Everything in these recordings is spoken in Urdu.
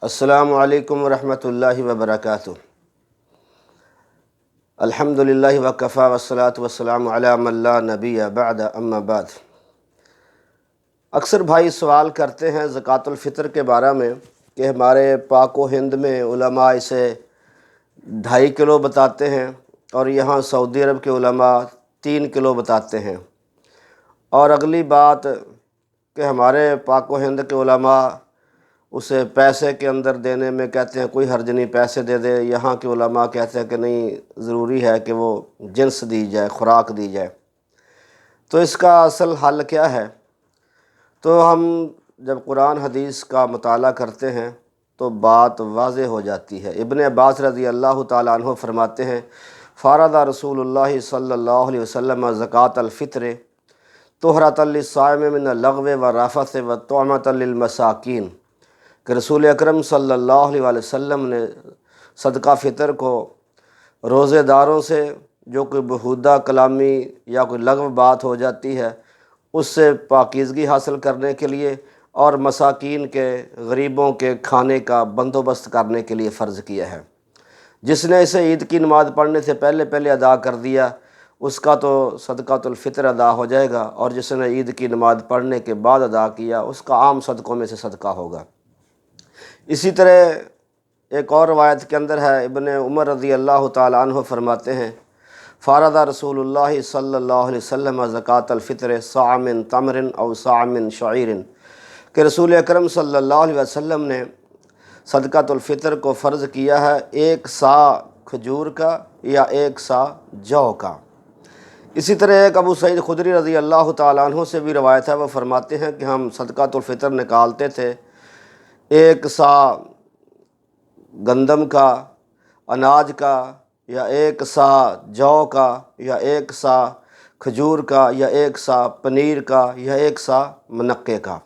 السلام علیکم ورحمۃ اللہ وبرکاتہ۔ الحمدللہ وکفیٰ والصلاۃ والسلام علی من لا نبی بعد اما بعد۔ اکثر بھائی سوال کرتے ہیں زکوٰۃ الفطر کے بارے میں کہ ہمارے پاک و ہند میں علماء اسے 2.5 کلو بتاتے ہیں اور یہاں سعودی عرب کے علماء 3 کلو بتاتے ہیں، اور اگلی بات کہ ہمارے پاک و ہند کے علماء اسے پیسے کے اندر دینے میں کہتے ہیں کوئی حرج نہیں، پیسے دے دے۔ یہاں کے علماء کہتے ہیں کہ نہیں، ضروری ہے کہ وہ جنس دی جائے، خوراک دی جائے۔ تو اس کا اصل حل کیا ہے؟ تو ہم جب قرآن حدیث کا مطالعہ کرتے ہیں تو بات واضح ہو جاتی ہے۔ ابن عباس رضی اللہ تعالیٰ عنہ فرماتے ہیں، فرض رسول اللہ صلی اللہ علیہ وسلم زکوٰۃ الفطر طہرۃ للصائم من اللغو والرفث وطعمۃ للمساکین، کہ رسول اکرم صلی اللہ علیہ وسلم نے صدقہ فطر کو روزے داروں سے جو کوئی بہودہ کلامی یا کوئی لغو بات ہو جاتی ہے اس سے پاکیزگی حاصل کرنے کے لیے، اور مساکین کے، غریبوں کے کھانے کا بندوبست کرنے کے لیے فرض کیا ہے۔ جس نے اسے عید کی نماز پڑھنے سے پہلے ادا کر دیا اس کا تو صدقۃ الفطر ادا ہو جائے گا، اور جس نے عید کی نماز پڑھنے کے بعد ادا کیا اس کا عام صدقوں میں سے صدقہ ہوگا۔ اسی طرح ایک اور روایت کے اندر ہے، ابن عمر رضی اللہ تعالیٰ عنہ فرماتے ہیں، فرض رسول اللہ صلی اللہ علیہ وسلم زکوٰۃ الفطر صاع من تمر او صاع من شعیر، کہ رسول اکرم صلی اللہ علیہ وسلم نے صدقۃ الفطر کو فرض کیا ہے 1 صاع کھجور کا یا 1 صاع جو کا۔ اسی طرح ایک ابو سعید خدری رضی اللہ تعالیٰ عنہ سے بھی روایت ہے، وہ فرماتے ہیں کہ ہم صدقۃ الفطر نکالتے تھے 1 صاع گندم کا، اناج کا، یا 1 صاع جو کا، یا 1 صاع کھجور کا، یا 1 صاع پنیر کا، یا 1 صاع منقے کا۔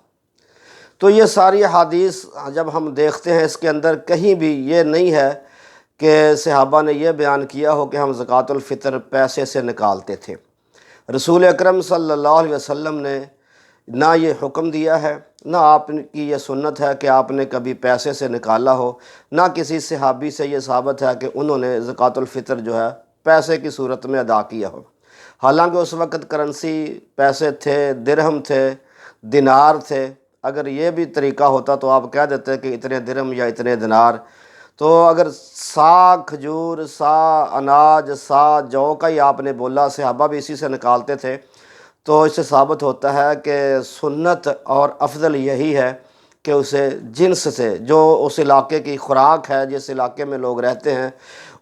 تو یہ ساری احادیث جب ہم دیکھتے ہیں اس کے اندر کہیں بھی یہ نہیں ہے کہ صحابہ نے یہ بیان کیا ہو کہ ہم زکوٰۃ الفطر پیسے سے نکالتے تھے۔ رسول اکرم صلی اللہ علیہ وسلم نے نہ یہ حکم دیا ہے، نہ آپ کی یہ سنت ہے کہ آپ نے کبھی پیسے سے نکالا ہو، نہ کسی صحابی سے یہ ثابت ہے کہ انہوں نے زکوٰۃ الفطر جو ہے پیسے کی صورت میں ادا کیا ہو۔ حالانکہ اس وقت کرنسی پیسے تھے، درہم تھے، دینار تھے۔ اگر یہ بھی طریقہ ہوتا تو آپ کہہ دیتے کہ اتنے درہم یا اتنے دینار۔ تو اگر صاع کھجور، صاع اناج، صاع جو کا ہی آپ نے بولا، صحابہ بھی اسی سے نکالتے تھے، تو اس سے ثابت ہوتا ہے کہ سنت اور افضل یہی ہے کہ اسے جنس سے، جو اس علاقے کی خوراک ہے، جس علاقے میں لوگ رہتے ہیں،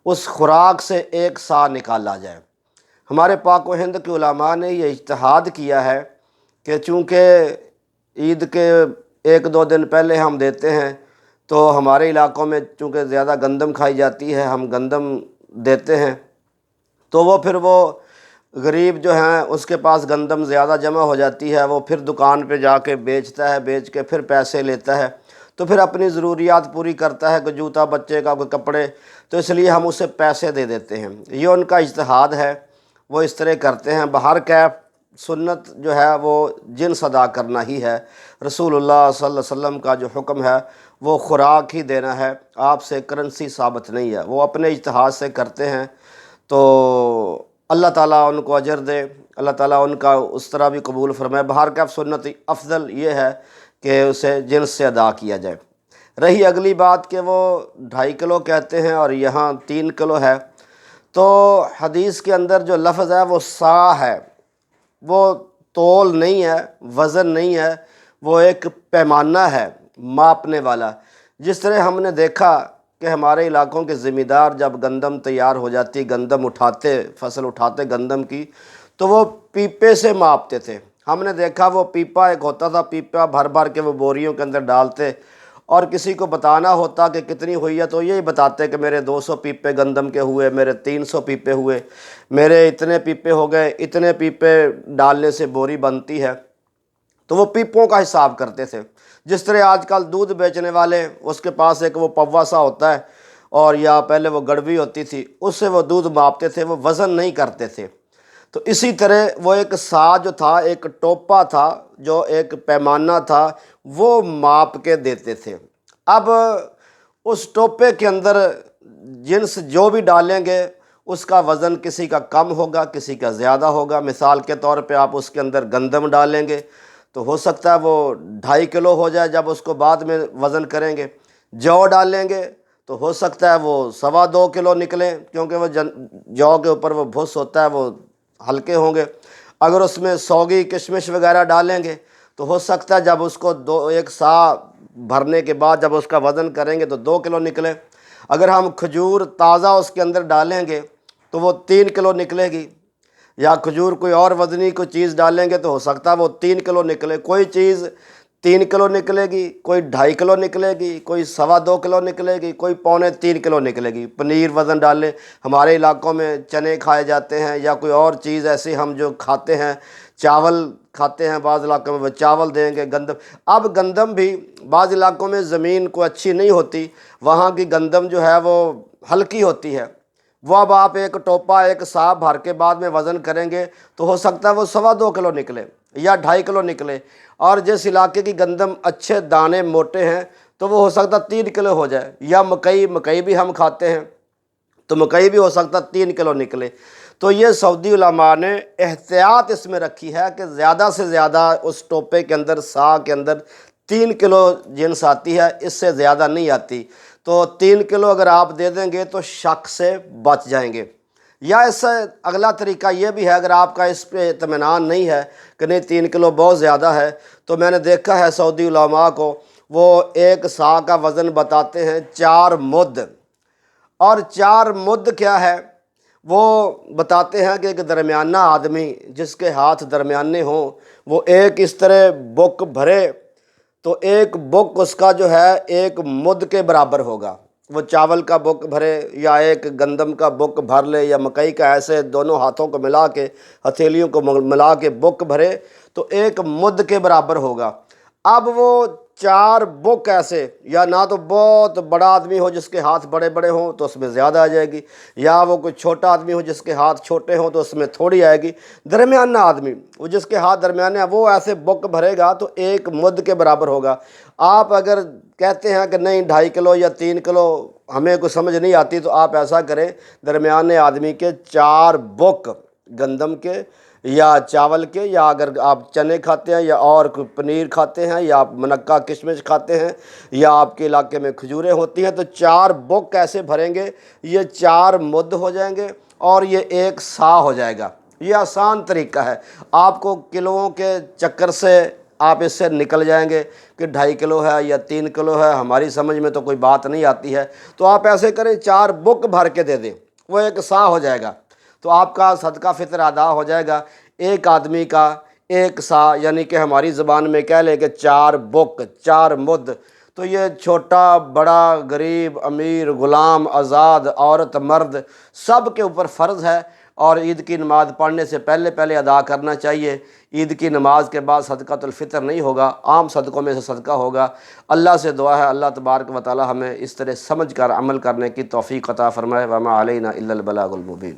اس خوراک سے 1 صاع نکالا جائے۔ ہمارے پاک و ہند کے علماء نے یہ اجتہاد کیا ہے کہ چونکہ عید کے 1-2 دن پہلے ہم دیتے ہیں تو ہمارے علاقوں میں چونکہ زیادہ گندم کھائی جاتی ہے، ہم گندم دیتے ہیں، تو وہ غریب جو ہیں اس کے پاس گندم زیادہ جمع ہو جاتی ہے، وہ پھر دکان پہ جا کے بیچتا ہے، بیچ کے پھر پیسے لیتا ہے، تو پھر اپنی ضروریات پوری کرتا ہے، کوئی جوتا بچے کا، کوئی کپڑے، تو اس لیے ہم اسے پیسے دے دیتے ہیں۔ یہ ان کا اجتہاد ہے، وہ اس طرح کرتے ہیں۔ بہرکیف سنت جو ہے وہ جنس ادا کرنا ہی ہے۔ رسول اللہ صلی اللہ علیہ وسلم کا جو حکم ہے وہ خوراک ہی دینا ہے، آپ سے کرنسی ثابت نہیں ہے، وہ اپنے اجتہاد سے کرتے ہیں۔ تو اللہ تعالیٰ ان کو اجر دے، اللہ تعالیٰ ان کا اس طرح بھی قبول فرمائے۔ بہرکیف سنت افضل یہ ہے کہ اسے جنس سے ادا کیا جائے۔ رہی اگلی بات کہ وہ 2.5 کلو کہتے ہیں اور یہاں 3 کلو ہے، تو حدیث کے اندر جو لفظ ہے وہ صاع ہے، وہ تول نہیں ہے، وزن نہیں ہے، وہ ایک پیمانہ ہے، ماپنے والا۔ جس طرح ہم نے دیکھا کہ ہمارے علاقوں کے ذمہ دار جب گندم تیار ہو جاتی، گندم اٹھاتے، فصل اٹھاتے گندم کی، تو وہ پیپے سے ماپتے تھے۔ ہم نے دیکھا وہ پیپا ایک ہوتا تھا، پیپا بھر بھر کے وہ بوریوں کے اندر ڈالتے، اور کسی کو بتانا ہوتا کہ کتنی ہوئی ہے تو یہی بتاتے کہ میرے 200 پیپے گندم کے ہوئے، میرے 300 پیپے ہوئے، میرے اتنے پیپے ہو گئے، اتنے پیپے ڈالنے سے بوری بنتی ہے۔ تو وہ پیپوں کا حساب کرتے تھے۔ جس طرح آج کل دودھ بیچنے والے، اس کے پاس ایک وہ پوا سا ہوتا ہے، اور یا پہلے وہ گڑوی ہوتی تھی، اس سے وہ دودھ ماپتے تھے، وہ وزن نہیں کرتے تھے۔ تو اسی طرح وہ ایک صاع جو تھا، ایک ٹوپا تھا، جو ایک پیمانہ تھا، وہ ماپ کے دیتے تھے۔ اب اس ٹوپے کے اندر جنس جو بھی ڈالیں گے اس کا وزن کسی کا کم ہوگا، کسی کا زیادہ ہوگا۔ مثال کے طور پہ آپ اس کے اندر گندم ڈالیں گے تو ہو سکتا ہے وہ 2.5 کلو ہو جائے جب اس کو بعد میں وزن کریں گے۔ جو ڈالیں گے تو ہو سکتا ہے وہ 2.25 کلو نکلیں، کیونکہ وہ جو کے اوپر وہ بھس ہوتا ہے، وہ ہلکے ہوں گے۔ اگر اس میں سوگی کشمش وغیرہ ڈالیں گے تو ہو سکتا ہے جب اس کو ایک سا بھرنے کے بعد جب اس کا وزن کریں گے تو 2 کلو نکلے۔ اگر ہم کھجور تازہ اس کے اندر ڈالیں گے تو وہ 3 کلو نکلے گی، یا کھجور کوئی اور وزنی کوئی چیز ڈالیں گے تو ہو سکتا ہے وہ 3 کلو نکلے۔ کوئی چیز 3 کلو نکلے گی، کوئی 2.5 کلو نکلے گی، کوئی 2.25 کلو نکلے گی، کوئی 3.25 کلو نکلے گی۔ پنیر وزن ڈالے، ہمارے علاقوں میں چنے کھائے جاتے ہیں یا کوئی اور چیز ایسی ہم جو کھاتے ہیں، چاول کھاتے ہیں، بعض علاقوں میں وہ چاول دیں گے، گندم۔ اب گندم بھی بعض علاقوں میں زمین کو اچھی نہیں ہوتی، وہاں کی گندم جو ہے وہ ہلکی ہوتی ہے، وہ اب آپ ایک ٹوپا ایک سا بھر کے بعد میں وزن کریں گے تو ہو سکتا ہے وہ 2.25 کلو نکلے یا 2.5 کلو نکلے۔ اور جس علاقے کی گندم اچھے دانے موٹے ہیں تو وہ ہو سکتا 3 کلو ہو جائے۔ یا مکئی بھی ہم کھاتے ہیں تو مکئی بھی ہو سکتا 3 کلو نکلے۔ تو یہ سعودی علماء نے احتیاط اس میں رکھی ہے کہ زیادہ سے زیادہ اس ٹوپے کے اندر سا کے اندر 3 کلو جنس آتی ہے، اس سے زیادہ نہیں آتی۔ تو 3 کلو اگر آپ دے دیں گے تو شک سے بچ جائیں گے۔ یا اس سے اگلا طریقہ یہ بھی ہے، اگر آپ کا اس پہ اطمینان نہیں ہے کہ نہیں 3 کلو بہت زیادہ ہے، تو میں نے دیکھا ہے سعودی علماء کو وہ ایک سا کا وزن بتاتے ہیں 4 مد۔ اور 4 مد کیا ہے وہ بتاتے ہیں کہ ایک درمیانہ آدمی جس کے ہاتھ درمیانے ہوں وہ ایک اس طرح بک بھرے تو ایک بک اس کا جو ہے 1 مد کے برابر ہوگا۔ وہ چاول کا بک بھرے یا ایک گندم کا بک بھر لے یا مکئی کا، ایسے دونوں ہاتھوں کو ملا کے، ہتھیلیوں کو ملا کے بک بھرے تو 1 مد کے برابر ہوگا۔ اب وہ 4 بک ایسے، یا نہ تو بہت بڑا آدمی ہو جس کے ہاتھ بڑے بڑے ہوں تو اس میں زیادہ آ جائے گی، یا وہ کوئی چھوٹا آدمی ہو جس کے ہاتھ چھوٹے ہوں تو اس میں تھوڑی آئے گی۔ درمیانہ آدمی وہ جس کے ہاتھ درمیانے ہیں وہ ایسے بک بھرے گا تو 1 مد کے برابر ہوگا۔ آپ اگر کہتے ہیں کہ نہیں 2.5 کلو یا 3 کلو ہمیں کوئی سمجھ نہیں آتی، تو آپ ایسا کریں، درمیانے آدمی کے 4 بک گندم کے یا چاول کے، یا اگر آپ چنے کھاتے ہیں یا اور کوئی پنیر کھاتے ہیں یا آپ منقع کشمش کھاتے ہیں یا آپ کے علاقے میں کھجوریں ہوتی ہیں، تو 4 بک ایسے بھریں گے، یہ 4 مد ہو جائیں گے اور یہ 1 سا ہو جائے گا۔ یہ آسان طریقہ ہے، آپ کو کلوؤں کے چکر سے آپ اس سے نکل جائیں گے کہ 2.5 کلو ہے یا 3 کلو ہے، ہماری سمجھ میں تو کوئی بات نہیں آتی ہے۔ تو آپ ایسے کریں، 4 بک بھر کے دے دیں، وہ 1 سا ہو جائے گا، تو آپ کا صدقہ فطر ادا ہو جائے گا۔ ایک آدمی کا 1 سا، یعنی کہ ہماری زبان میں کہہ لیں کہ 4 بک 4 مد۔ تو یہ چھوٹا بڑا غریب امیر غلام آزاد عورت مرد سب کے اوپر فرض ہے، اور عید کی نماز پڑھنے سے پہلے ادا کرنا چاہیے۔ عید کی نماز کے بعد صدقۃ الفطر نہیں ہوگا، عام صدقوں میں سے صدقہ ہوگا۔ اللہ سے دعا ہے اللہ تبارک و تعالی ہمیں اس طرح سمجھ کر عمل کرنے کی توفیق عطا فرمائے۔ وما علینا الا البلاغ المبین۔